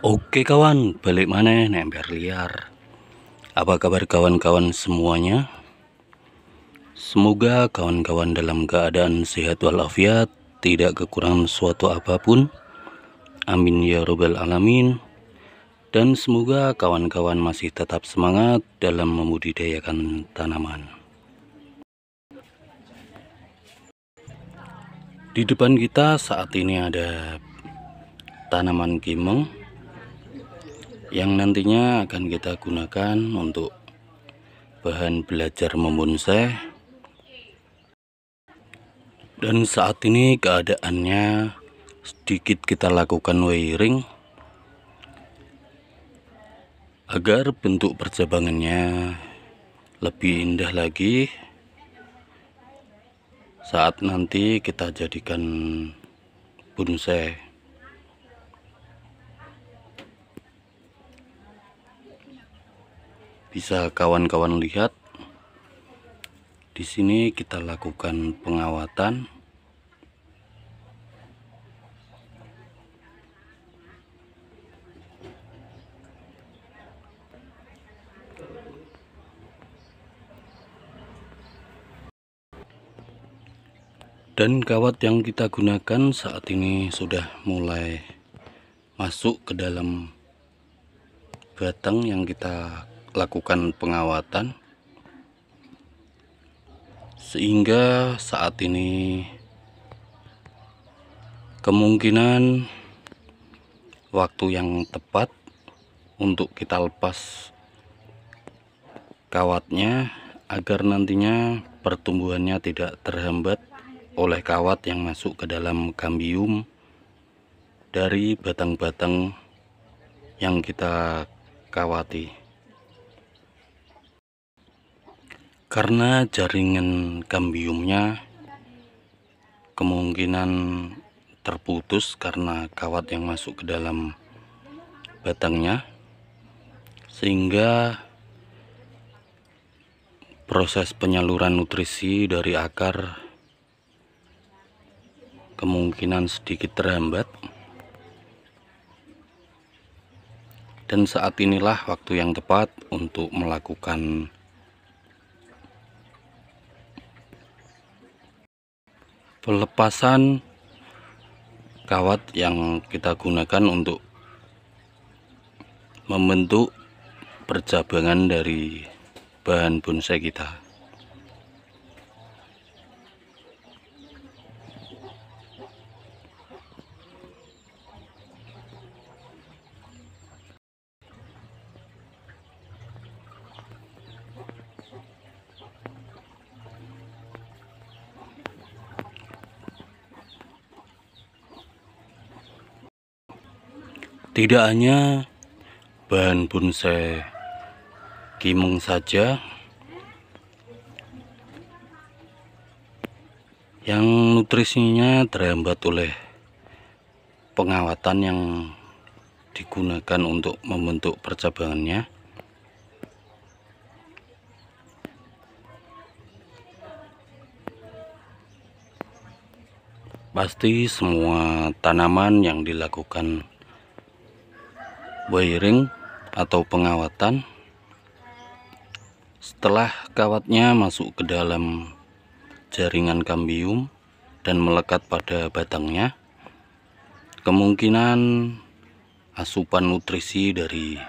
Oke kawan, balik mana nemper liar. Apa kabar kawan-kawan semuanya? Semoga kawan-kawan dalam keadaan sehat walafiat, tidak kekurangan suatu apapun. Amin ya robbal alamin. Dan semoga kawan-kawan masih tetap semangat dalam membudidayakan tanaman. Di depan kita saat ini ada tanaman kimeng yang nantinya akan kita gunakan untuk bahan belajar membonsai. Dan saat ini keadaannya sedikit kita lakukan wiring agar bentuk percabangannya lebih indah lagi saat nanti kita jadikan bonsai. Bisa kawan-kawan lihat, di sini kita lakukan pengawatan. Dan kawat yang kita gunakan saat ini sudah mulai masuk ke dalam batang yang kita lakukan pengawatan, sehingga saat ini kemungkinan waktu yang tepat untuk kita lepas kawatnya agar nantinya pertumbuhannya tidak terhambat oleh kawat yang masuk ke dalam kambium dari batang-batang yang kita kawati. Karena jaringan kambiumnya kemungkinan terputus karena kawat yang masuk ke dalam batangnya, sehingga proses penyaluran nutrisi dari akar kemungkinan sedikit terhambat. Dan saat inilah waktu yang tepat untuk melakukan pelepasan kawat yang kita gunakan untuk membentuk percabangan dari bahan bonsai kita. Tidak hanya bahan bonsai kimeng saja yang nutrisinya terhambat oleh pengawatan yang digunakan untuk membentuk percabangannya. Pasti semua tanaman yang dilakukan wiring atau pengawatan, setelah kawatnya masuk ke dalam jaringan kambium dan melekat pada batangnya, kemungkinan asupan nutrisi dari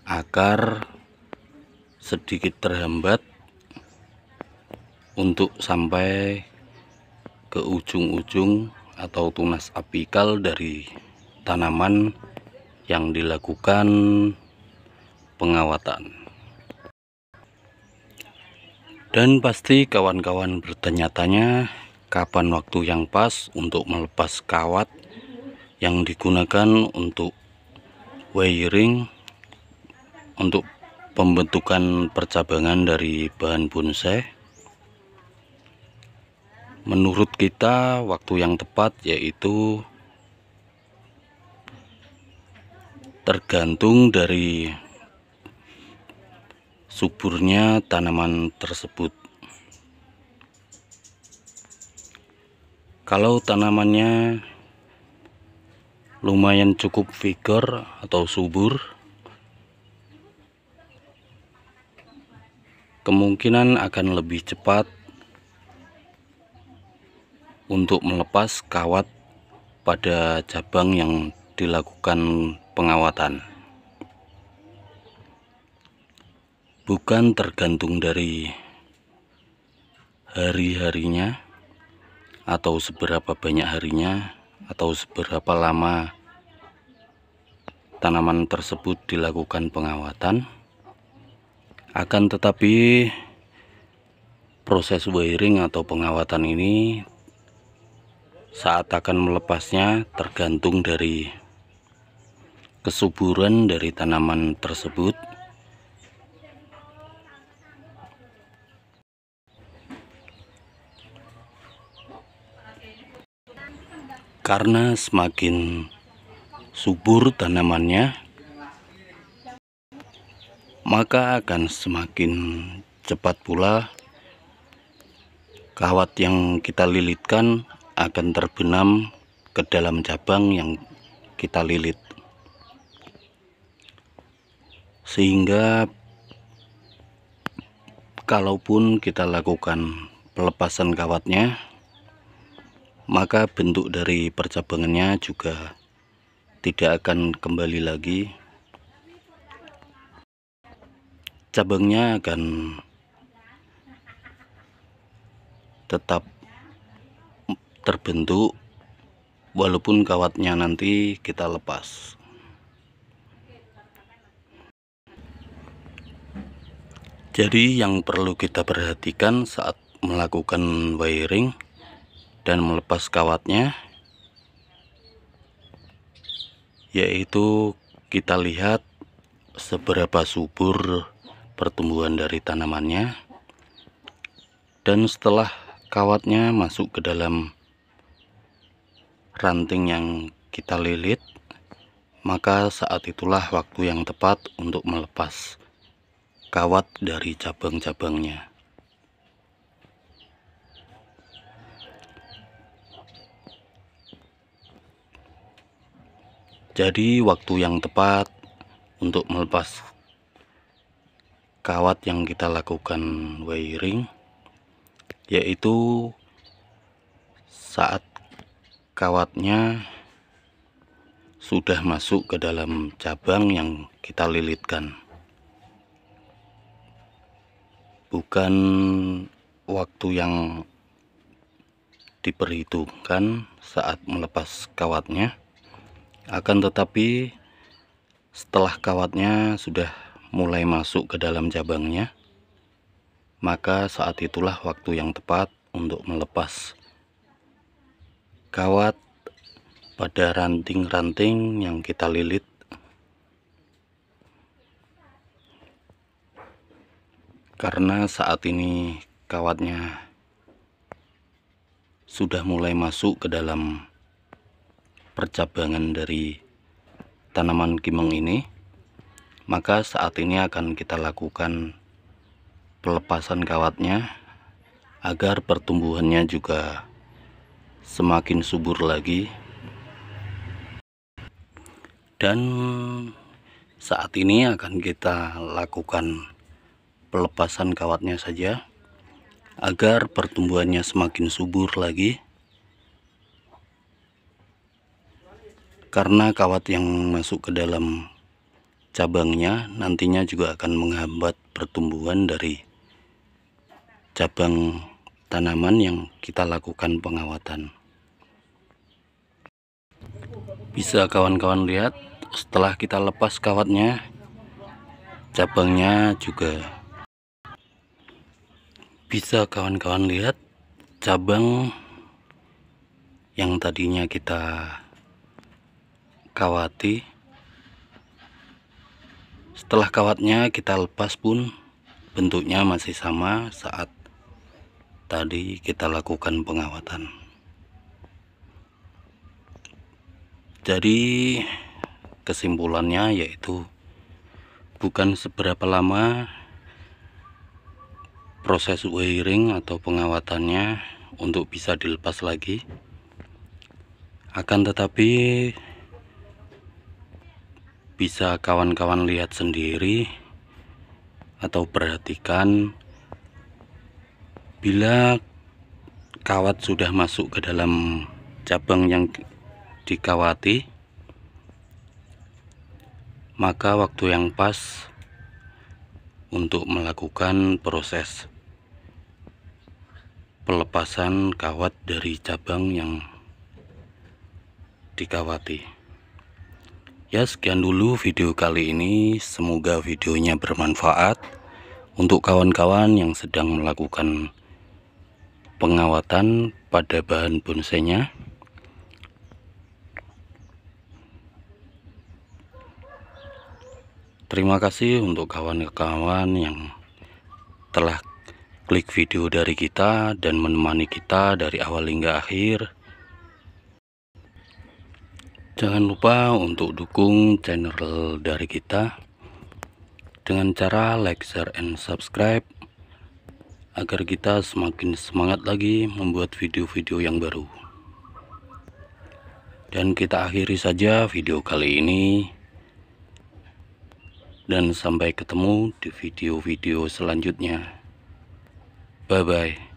akar sedikit terhambat untuk sampai ke ujung-ujung atau tunas apikal dari tanaman yang dilakukan pengawatan. Dan pasti kawan-kawan bertanya-tanya kapan waktu yang pas untuk melepas kawat yang digunakan untuk wiring untuk pembentukan percabangan dari bahan bonsai. Menurut kita waktu yang tepat yaitu tergantung dari suburnya tanaman tersebut. Kalau tanamannya lumayan cukup vigor atau subur, kemungkinan akan lebih cepat untuk melepas kawat pada cabang yang dilakukan pengawatan. Bukan tergantung dari hari-harinya atau seberapa banyak harinya atau seberapa lama tanaman tersebut dilakukan pengawatan, akan tetapi proses wiring atau pengawatan ini saat akan melepasnya tergantung dari kesuburan dari tanaman tersebut. Karena semakin subur tanamannya, maka akan semakin cepat pula kawat yang kita lilitkan akan terbenam ke dalam cabang yang kita lilit, sehingga kalaupun kita lakukan pelepasan kawatnya, maka bentuk dari percabangannya juga tidak akan kembali lagi. Cabangnya akan tetap terbentuk walaupun kawatnya nanti kita lepas. Jadi yang perlu kita perhatikan saat melakukan wiring dan melepas kawatnya, yaitu kita lihat seberapa subur pertumbuhan dari tanamannya, dan setelah kawatnya masuk ke dalam ranting yang kita lilit, maka saat itulah waktu yang tepat untuk melepas kawat dari cabang-cabangnya. Jadi waktu yang tepat untuk melepas kawat yang kita lakukan wiring, yaitu saat kawatnya sudah masuk ke dalam cabang yang kita lilitkan, bukan waktu yang diperhitungkan saat melepas kawatnya. Akan tetapi setelah kawatnya sudah mulai masuk ke dalam cabangnya, maka saat itulah waktu yang tepat untuk melepas kawat pada ranting-ranting yang kita lilit. Karena saat ini kawatnya sudah mulai masuk ke dalam percabangan dari tanaman kimeng ini, maka saat ini akan kita lakukan pelepasan kawatnya agar pertumbuhannya juga semakin subur lagi. Dan saat ini akan kita lakukan pelepasan kawatnya saja agar pertumbuhannya semakin subur lagi, karena kawat yang masuk ke dalam cabangnya nantinya juga akan menghambat pertumbuhan dari cabang tanaman yang kita lakukan pengawatan. Bisa kawan-kawan lihat, setelah kita lepas kawatnya, cabangnya juga bisa kawan-kawan lihat, cabang yang tadinya kita kawati, setelah kawatnya kita lepas pun bentuknya masih sama saat tadi kita lakukan pengawatan. Jadi kesimpulannya yaitu bukan seberapa lama proses wiring atau pengawatannya untuk bisa dilepas lagi, akan tetapi bisa kawan-kawan lihat sendiri atau perhatikan, bila kawat sudah masuk ke dalam cabang yang dikawati, maka waktu yang pas untuk melakukan proses pelepasan kawat dari cabang yang dikawati. Ya, sekian dulu video kali ini. Semoga videonya bermanfaat untuk kawan-kawan yang sedang melakukan pengawatan pada bahan bonsainya. Terima kasih untuk kawan-kawan yang telah klik video dari kita dan menemani kita dari awal hingga akhir. Jangan lupa untuk dukung channel dari kita dengan cara like, share, and subscribe, agar kita semakin semangat lagi membuat video-video yang baru. Dan kita akhiri saja video kali ini, dan sampai ketemu di video-video selanjutnya. Bye bye.